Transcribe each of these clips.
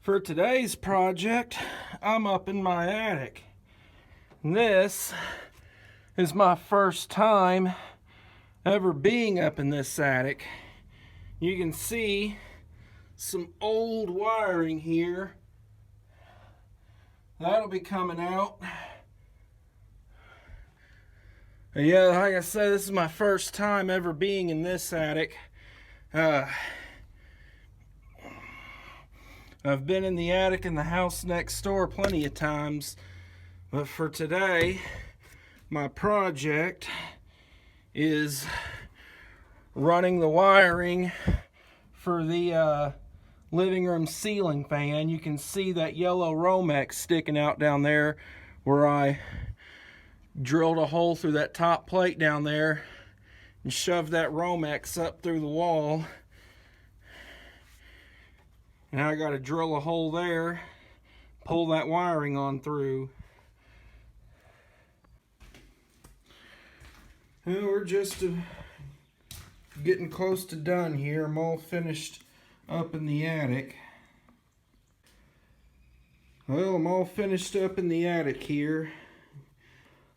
For today's project, I'm up in my attic. This is my first time ever being up in this attic. You can see some old wiring here. That'll be coming out. Yeah, like I said, this is my first time ever being in this attic. I've been in the attic in the house next door plenty of times, but for today, my project is running the wiring for the living room ceiling fan. You can see that yellow Romex sticking out down there where I drilled a hole through that top plate down there and shoved that Romex up through the wall. Now I got to drill a hole there, pull that wiring on through. Well, we're just getting close to done here. I'm all finished up in the attic. Well, I'm all finished up in the attic here.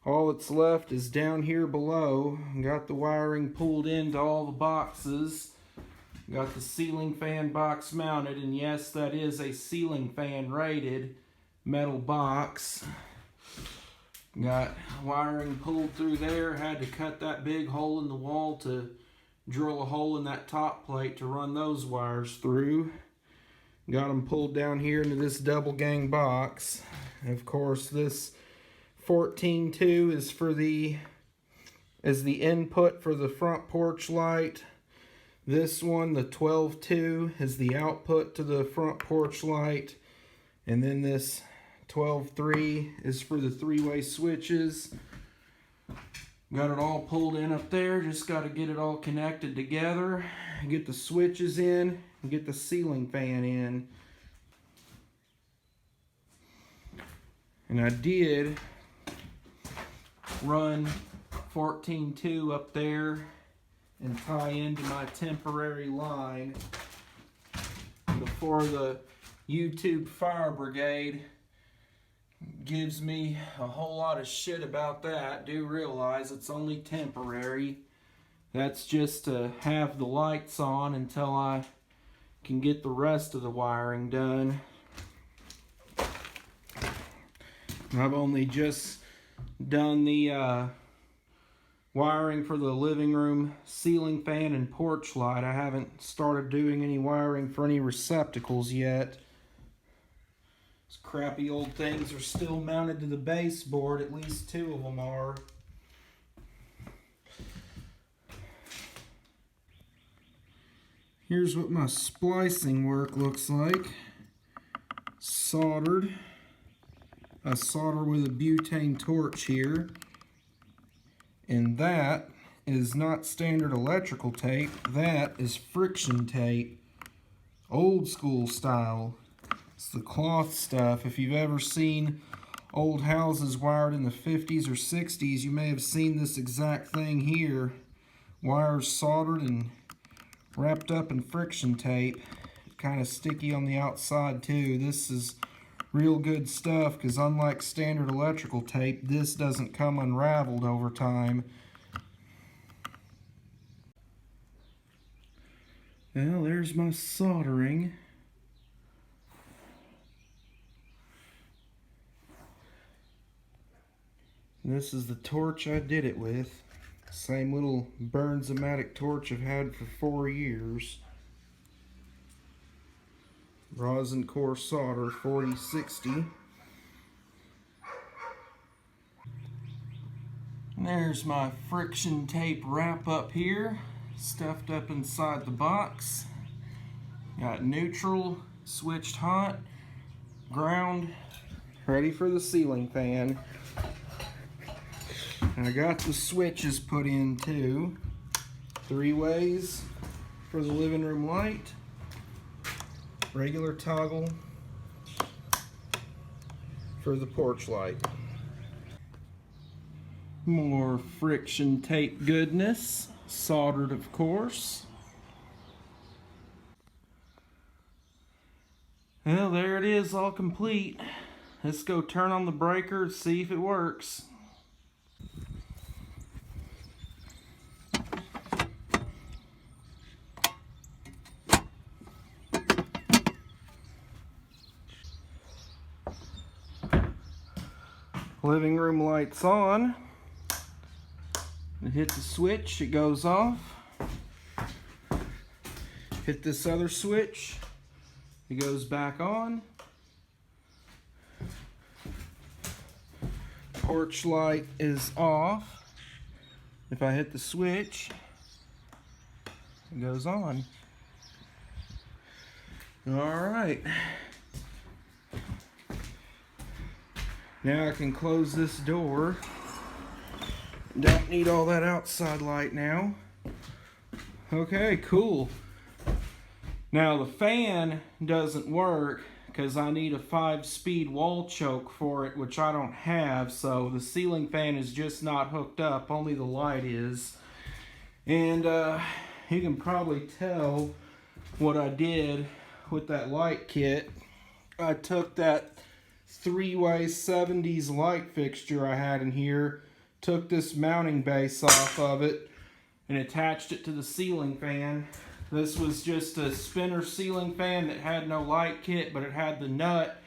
All that's left is down here below. Got the wiring pulled into all the boxes. Got the ceiling fan box mounted, and yes, that is a ceiling fan rated metal box. Got wiring pulled through there. Had to cut that big hole in the wall to drill a hole in that top plate to run those wires through. Got them pulled down here into this double gang box. And of course, this 14.2 is for the input for the front porch light. This one, the 12.2, is the output to the front porch light. And then this 12.3 is for the three-way switches. Got it all pulled in up there. Just got to get it all connected together. Get the switches in and get the ceiling fan in. And I did run 14.2 up there and tie into my temporary line before the YouTube fire brigade gives me a whole lot of shit about that. Do realize it's only temporary. That's just to have the lights on until I can get the rest of the wiring done. I've only just done the wiring for the living room ceiling fan and porch light. I haven't started doing any wiring for any receptacles yet. These crappy old things are still mounted to the baseboard. At least two of them are. Here's what my splicing work looks like. Soldered. I solder with a butane torch here. And that is not standard electrical tape. That is friction tape. Old school style. It's the cloth stuff. If you've ever seen old houses wired in the 50s or 60s, you may have seen this exact thing here. Wires soldered and wrapped up in friction tape. Kind of sticky on the outside too. This is real good stuff because unlike standard electrical tape, this doesn't come unraveled over time. Well, there's my soldering. This is the torch I did it with. Same little Bernzomatic torch I've had for 4 years. Rosin core solder 4060. And there's my friction tape wrap up here, stuffed up inside the box. Got neutral, switched hot, ground, ready for the ceiling fan. And I got the switches put in too. 3 ways for the living room light. Regular toggle for the porch light. More friction tape goodness, soldered of course. Well, there it is, all complete. Let's go turn on the breaker, see if it works. Living room lights on. And hit the switch, it goes off. Hit this other switch, it goes back on. Porch light is off. If I hit the switch, it goes on. All right. Now I can close this door. Don't need all that outside light now. Okay, cool. Now the fan doesn't work because I need a 5-speed wall choke for it, which I don't have, so the ceiling fan is just not hooked up, only the light is. And you can probably tell what I did with that light kit. I took that 3-way 70s light fixture I had in here, took this mounting base off of it, and attached it to the ceiling fan. This was just a spinner ceiling fan that had no light kit, but it had the nut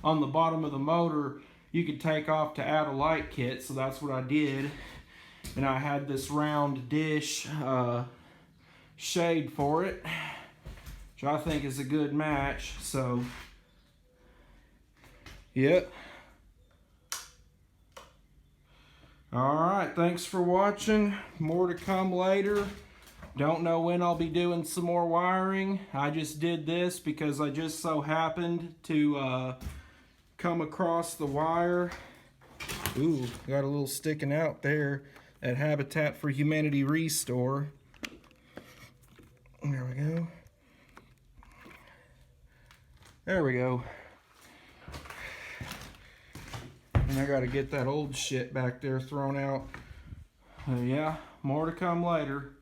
on the bottom of the motor you could take off to add a light kit, so that's what I did. And I had this round dish shade for it, which I think is a good match, so yep. Alright, thanks for watching. More to come later. Don't know when I'll be doing some more wiring. I just did this because I just so happened to come across the wire. Ooh, got a little sticking out there at Habitat for Humanity Restore. There we go. There we go. And I gotta get that old shit back there thrown out. Yeah, more to come later.